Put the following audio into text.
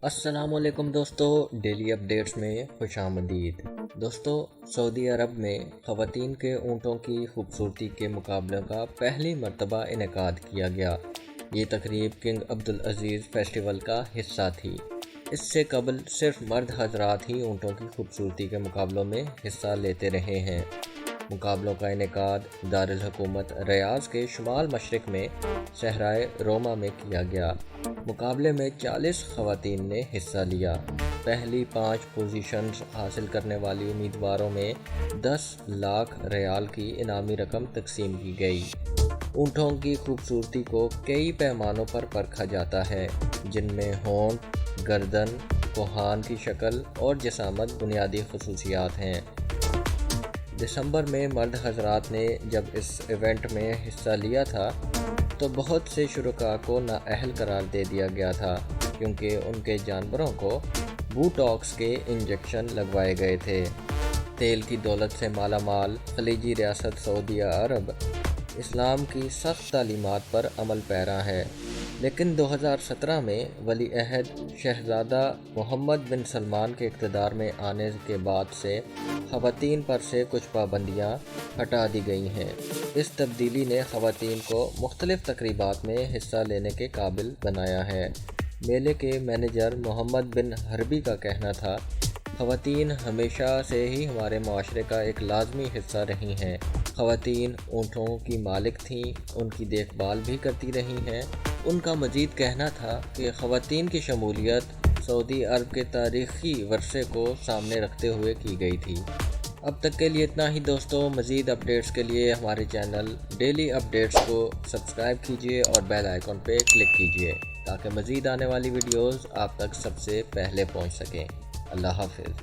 السلام علیکم دوستو، ڈیلی اپڈیٹس میں خوش آمدید۔ دوستو، سعودی عرب میں خواتین کے اونٹوں کی خوبصورتی کے مقابلوں کا پہلی مرتبہ انعقاد کیا گیا۔ یہ تقریب کنگ عبدالعزیز فیسٹیول کا حصہ تھی۔ اس سے قبل صرف مرد حضرات ہی اونٹوں کی خوبصورتی کے مقابلوں میں حصہ لیتے رہے ہیں۔ مقابلوں کا انعقاد دارالحکومت ریاض کے شمال مشرق میں صحرائے روما میں کیا گیا۔ مقابلے میں 40 خواتین نے حصہ لیا۔ پہلی 5 پوزیشنز حاصل کرنے والی امیدواروں میں 10 لاکھ ریال کی انعامی رقم تقسیم کی گئی۔ اونٹوں کی خوبصورتی کو کئی پیمانوں پر پرکھا جاتا ہے، جن میں ہونٹ، گردن، کوہان کی شکل اور جسامت بنیادی خصوصیات ہیں۔ دسمبر میں مرد حضرات نے جب اس ایونٹ میں حصہ لیا تھا تو بہت سے شرکاء کو نااہل قرار دے دیا گیا تھا، کیونکہ ان کے جانوروں کو بوٹاکس کے انجیکشن لگوائے گئے تھے۔ تیل کی دولت سے مالا مال خلیجی ریاست سعودی عرب اسلام کی سخت تعلیمات پر عمل پیرا ہے، لیکن 2017 میں ولی عہد شہزادہ محمد بن سلمان کے اقتدار میں آنے کے بعد سے خواتین پر سے کچھ پابندیاں ہٹا دی گئی ہیں۔ اس تبدیلی نے خواتین کو مختلف تقریبات میں حصہ لینے کے قابل بنایا ہے۔ میلے کے مینیجر محمد بن حربی کا کہنا تھا، خواتین ہمیشہ سے ہی ہمارے معاشرے کا ایک لازمی حصہ رہی ہیں۔ خواتین اونٹوں کی مالک تھیں، ان کی دیکھ بھال بھی کرتی رہی ہیں۔ ان کا مزید کہنا تھا کہ خواتین کی شمولیت سعودی عرب کے تاریخی ورثے کو سامنے رکھتے ہوئے کی گئی تھی۔ اب تک کے لیے اتنا ہی دوستو۔ مزید اپڈیٹس کے لیے ہمارے چینل ڈیلی اپڈیٹس کو سبسکرائب کیجیے اور بیل آئیکن پہ کلک کیجیے تاکہ مزید آنے والی ویڈیوز آپ تک سب سے پہلے پہنچ سکیں۔ اللہ حافظ۔